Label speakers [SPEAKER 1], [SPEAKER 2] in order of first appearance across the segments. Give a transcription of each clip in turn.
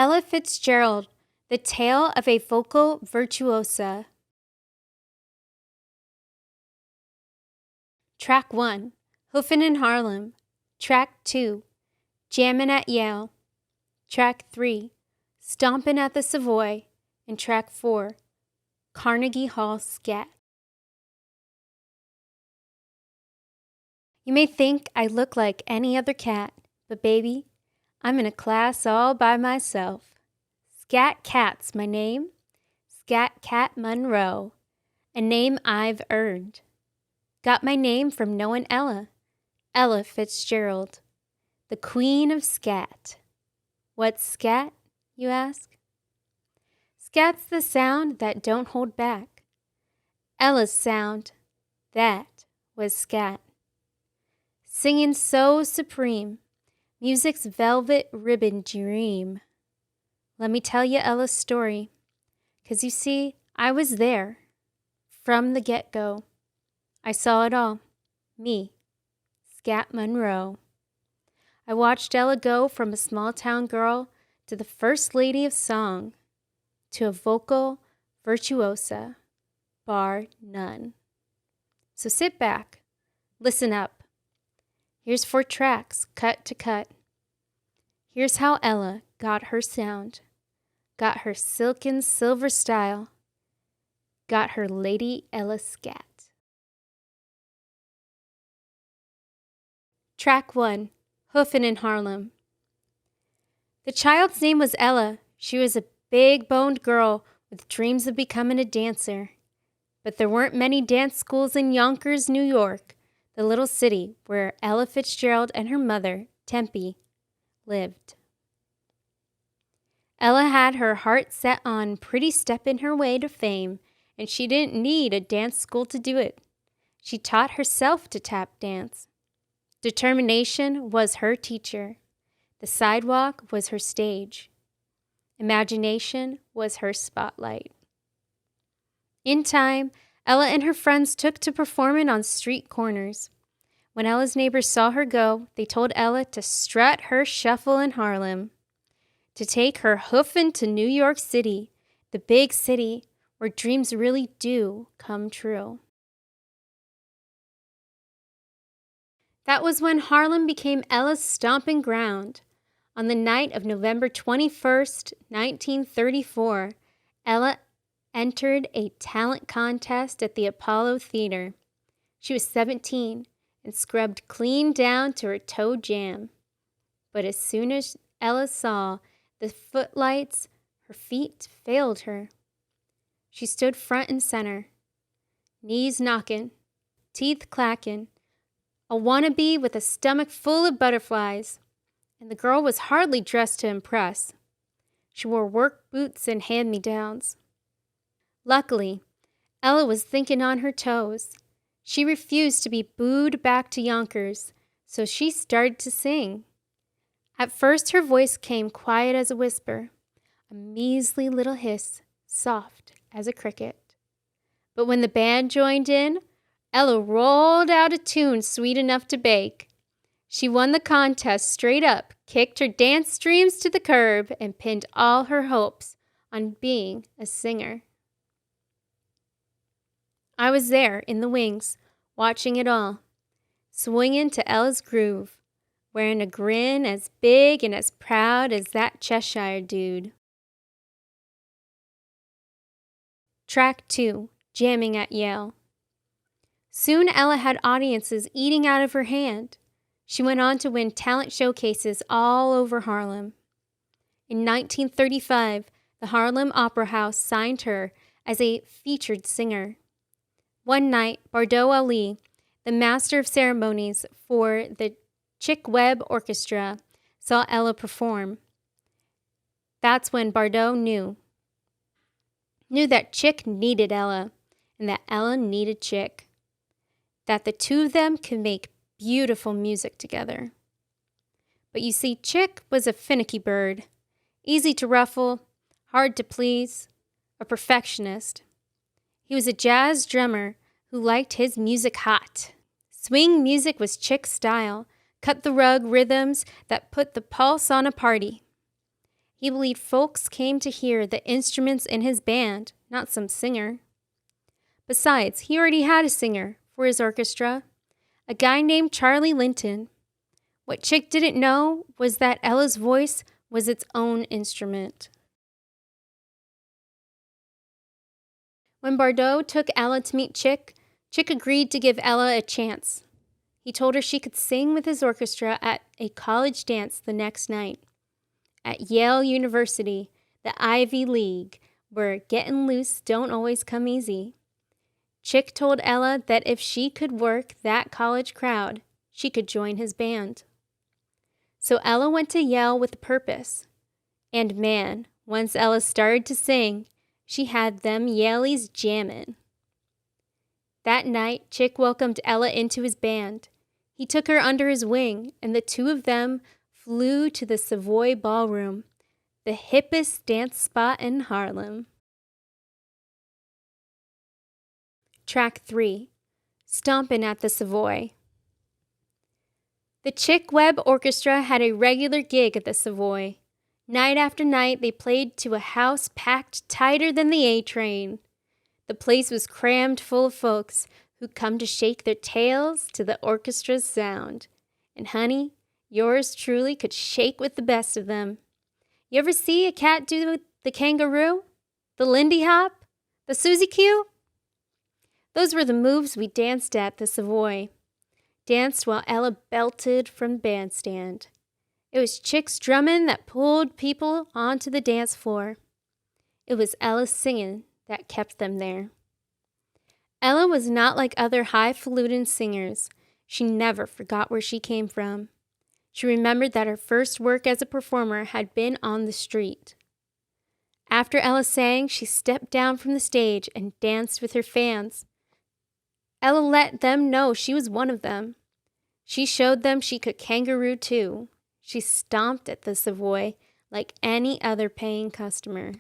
[SPEAKER 1] Ella Fitzgerald, The Tale of a Vocal Virtuosa. Track 1, Hoofin in Harlem. Track 2, Jammin at Yale. Track 3, Stompin at the Savoy. And Track 4, Carnegie Hall Scat. You may think I look like any other cat, but baby, I'm in a class all by myself. Scat Cat's my name, Scat Cat Monroe, a name I've earned. Got my name from knowing Ella Fitzgerald, the queen of scat. What's scat, you ask? Scat's the sound that don't hold back. Ella's sound, that was scat. Singing so supreme, music's velvet ribbon dream. Let me tell you Ella's story, 'cause you see, I was there. From the get-go, I saw it all. Me, Scat Monroe. I watched Ella go from a small-town girl to the first lady of song, to a vocal virtuosa, bar none. So sit back, listen up. Here's 4 tracks, cut to cut. Here's how Ella got her sound, got her silken silver style, got her Lady Ella Scat. Track 1, Hoofin in Harlem. The child's name was Ella. She was a big-boned girl with dreams of becoming a dancer. But there weren't many dance schools in Yonkers, New York, the little city where Ella Fitzgerald and her mother, Tempe, lived. Ella had her heart set on pretty stepping her way to fame, and she didn't need a dance school to do it. She taught herself to tap dance. Determination was her teacher. The sidewalk was her stage. Imagination was her spotlight. In time, Ella and her friends took to performing on street corners. When Ella's neighbors saw her go, they told Ella to strut her shuffle in Harlem, to take her hoofin' to New York City, the big city where dreams really do come true. That was when Harlem became Ella's stomping ground. On the night of November 21st, 1934, Ella entered a talent contest at the Apollo Theater. She was 17 and scrubbed clean down to her toe jam. But as soon as Ella saw the footlights, her feet failed her. She stood front and center, knees knocking, teeth clacking, a wannabe with a stomach full of butterflies, and the girl was hardly dressed to impress. She wore work boots and hand-me-downs. Luckily, Ella was thinking on her toes. She refused to be booed back to Yonkers, so she started to sing. At first, her voice came quiet as a whisper, a measly little hiss, soft as a cricket. But when the band joined in, Ella rolled out a tune sweet enough to bake. She won the contest straight up, kicked her dance dreams to the curb, and pinned all her hopes on being a singer. I was there in the wings, watching it all, swinging to Ella's groove, wearing a grin as big and as proud as that Cheshire dude. Track 2, Jamming at Yale. Soon Ella had audiences eating out of her hand. She went on to win talent showcases all over Harlem. In 1935, the Harlem Opera House signed her as a featured singer. One night, Bardo Ali, the master of ceremonies for the Chick Webb Orchestra, saw Ella perform. That's when Bardo knew that Chick needed Ella, and that Ella needed Chick. That the two of them could make beautiful music together. But you see, Chick was a finicky bird, easy to ruffle, hard to please, a perfectionist. He was a jazz drummer who liked his music hot. Swing music was Chick's style, cut-the-rug rhythms that put the pulse on a party. He believed folks came to hear the instruments in his band, not some singer. Besides, he already had a singer for his orchestra, a guy named Charlie Linton. What Chick didn't know was that Ella's voice was its own instrument. When Bardot took Ella to meet Chick, Chick agreed to give Ella a chance. He told her she could sing with his orchestra at a college dance the next night. At Yale University, the Ivy League, where getting loose don't always come easy. Chick told Ella that if she could work that college crowd, she could join his band. So Ella went to Yale with a purpose. And man, once Ella started to sing, she had them Yaleys jammin'. That night, Chick welcomed Ella into his band. He took her under his wing, and the two of them flew to the Savoy Ballroom, the hippest dance spot in Harlem. Track 3, Stompin' at the Savoy. The Chick Webb Orchestra had a regular gig at the Savoy. Night after night, they played to a house packed tighter than the A-train. The place was crammed full of folks who'd come to shake their tails to the orchestra's sound. And honey, yours truly could shake with the best of them. You ever see a cat do the kangaroo? The Lindy Hop? The Suzy Q? Those were the moves we danced at the Savoy. Danced while Ella belted from the bandstand. It was Chick's drumming that pulled people onto the dance floor. It was Ella's singing that kept them there. Ella was not like other highfalutin singers. She never forgot where she came from. She remembered that her first work as a performer had been on the street. After Ella sang, she stepped down from the stage and danced with her fans. Ella let them know she was one of them. She showed them she could kangaroo too. She stomped at the Savoy like any other paying customer.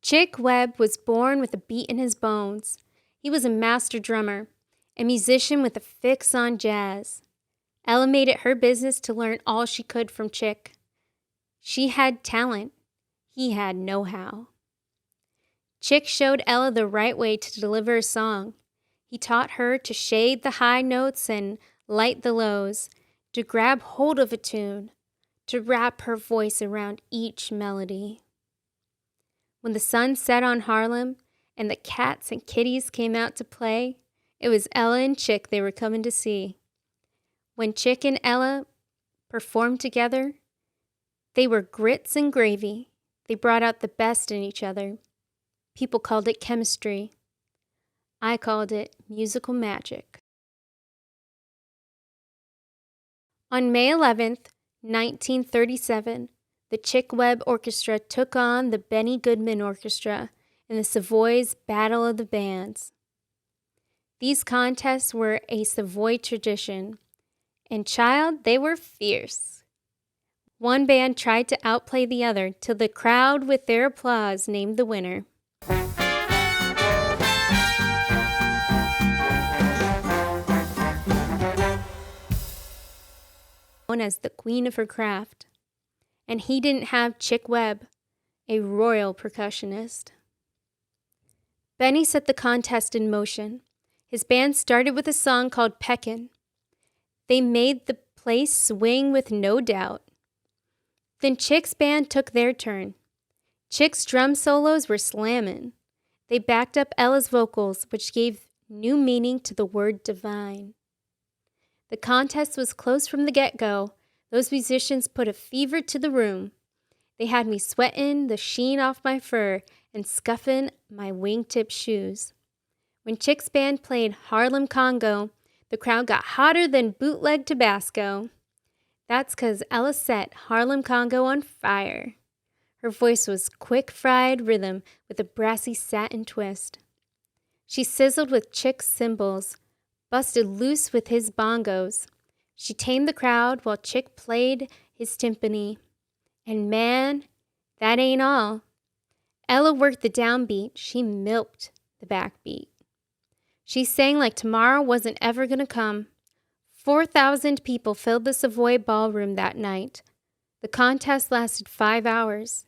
[SPEAKER 1] Chick Webb was born with a beat in his bones. He was a master drummer, a musician with a fix on jazz. Ella made it her business to learn all she could from Chick. She had talent. He had know-how. Chick showed Ella the right way to deliver a song. He taught her to shade the high notes and light the lows, to grab hold of a tune, to wrap her voice around each melody. When the sun set on Harlem and the cats and kitties came out to play, it was Ella and Chick they were coming to see. When Chick and Ella performed together, they were grits and gravy. They brought out the best in each other. People called it chemistry. I called it musical magic. On May 11th, 1937, the Chick Webb Orchestra took on the Benny Goodman Orchestra in the Savoy's Battle of the Bands. These contests were a Savoy tradition, and child, they were fierce. One band tried to outplay the other till the crowd with their applause named the winner. Known as the queen of her craft, and he didn't have Chick Webb, a royal percussionist. Benny set the contest in motion. His band started with a song called Peckin'. They made the place swing with no doubt. Then Chick's band took their turn. Chick's drum solos were slammin'. They backed up Ella's vocals, which gave new meaning to the word divine. The contest was close from the get-go. Those musicians put a fever to the room. They had me sweating the sheen off my fur and scuffing my wingtip shoes. When Chick's band played Harlem Congo, the crowd got hotter than bootleg Tabasco. That's 'cause Ella set Harlem Congo on fire. Her voice was quick-fried rhythm with a brassy satin twist. She sizzled with Chick's cymbals, busted loose with his bongos. She tamed the crowd while Chick played his timpani. And man, that ain't all. Ella worked the downbeat. She milked the backbeat. She sang like tomorrow wasn't ever gonna come. 4,000 people filled the Savoy ballroom that night. The contest lasted 5 hours.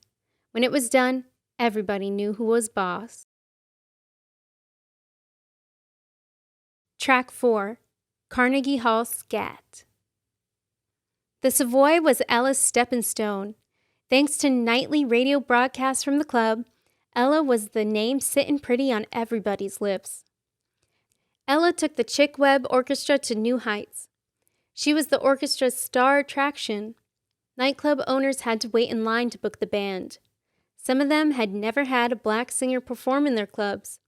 [SPEAKER 1] When it was done, everybody knew who was boss. Track 4, Carnegie Hall Scat. The Savoy was Ella's stepping stone. Thanks to nightly radio broadcasts from the club, Ella was the name sitting pretty on everybody's lips. Ella took the Chick Webb Orchestra to new heights. She was the orchestra's star attraction. Nightclub owners had to wait in line to book the band. Some of them had never had a black singer perform in their clubs.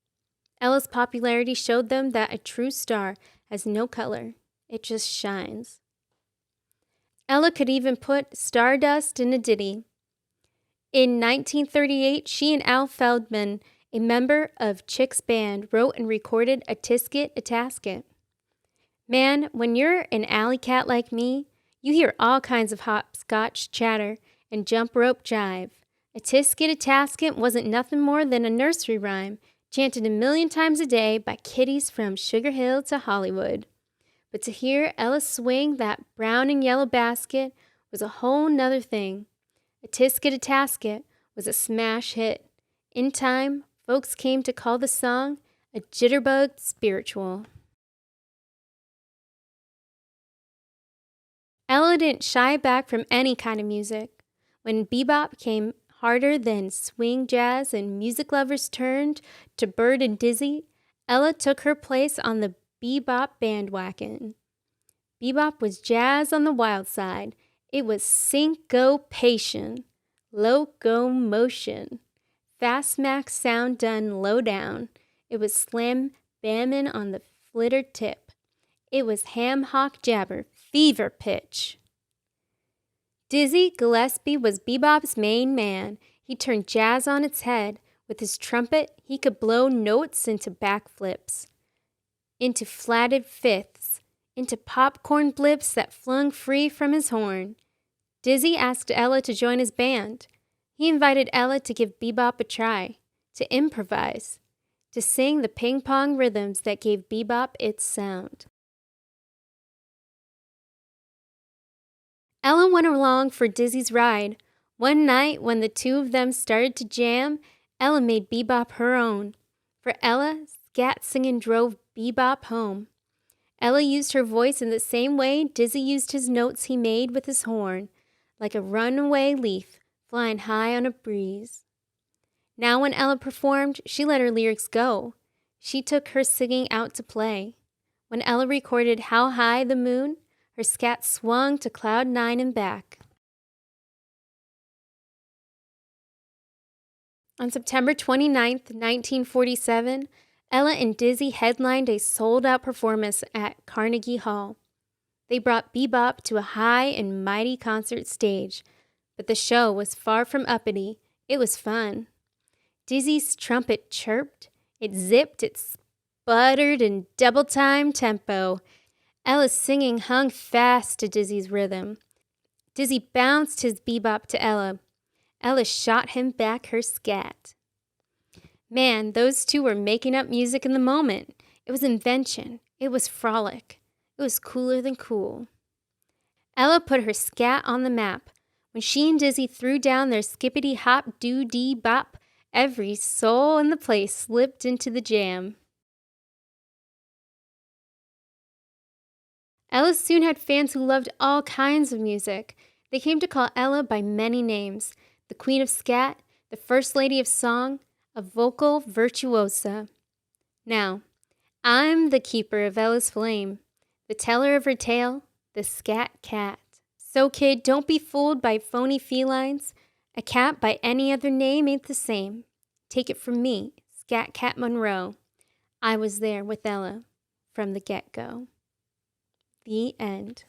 [SPEAKER 1] Ella's popularity showed them that a true star has no color. It just shines. Ella could even put stardust in a ditty. In 1938, she and Al Feldman, a member of Chick's band, wrote and recorded A Tisket, a Tasket. Man, when you're an alley cat like me, you hear all kinds of hopscotch chatter and jump rope jive. A tisket, a tasket wasn't nothing more than a nursery rhyme, chanted 1,000,000 times a day by kiddies from Sugar Hill to Hollywood. But to hear Ella swing that brown and yellow basket was a whole nother thing. A tisket, a tasket was a smash hit. In time, folks came to call the song a jitterbug spiritual. Ella didn't shy back from any kind of music. When bebop came harder than swing jazz and music lovers turned to Bird and Dizzy, Ella took her place on the bebop bandwagon. Bebop was jazz on the wild side. It was syncopation, locomotion, fast max sound done low down. It was slam bammin' on the flitter tip. It was ham hock jabber, fever pitch. Dizzy Gillespie was bebop's main man. He turned jazz on its head. With his trumpet, he could blow notes into backflips, into flatted fifths, into popcorn blips that flung free from his horn. Dizzy asked Ella to join his band. He invited Ella to give bebop a try, to improvise, to sing the ping-pong rhythms that gave bebop its sound. Ella went along for Dizzy's ride. One night, when the two of them started to jam, Ella made bebop her own. For Ella, scat singing drove bebop home. Ella used her voice in the same way Dizzy used his notes he made with his horn, like a runaway leaf flying high on a breeze. Now when Ella performed, she let her lyrics go. She took her singing out to play. When Ella recorded How High the Moon, her scat swung to cloud 9 and back. On September 29, 1947, Ella and Dizzy headlined a sold-out performance at Carnegie Hall. They brought bebop to a high and mighty concert stage, but the show was far from uppity. It was fun. Dizzy's trumpet chirped, it zipped, it sputtered in double-time tempo. Ella's singing hung fast to Dizzy's rhythm. Dizzy bounced his bebop to Ella. Ella shot him back her scat. Man, those two were making up music in the moment. It was invention. It was frolic. It was cooler than cool. Ella put her scat on the map. When she and Dizzy threw down their skippity-hop-doo-dee-bop, every soul in the place slipped into the jam. Ella soon had fans who loved all kinds of music. They came to call Ella by many names: the Queen of Scat, the First Lady of Song, a vocal virtuosa. Now, I'm the keeper of Ella's flame, the teller of her tale, the Scat Cat. So kid, don't be fooled by phony felines. A cat by any other name ain't the same. Take it from me, Scat Cat Monroe. I was there with Ella from the get-go. The end.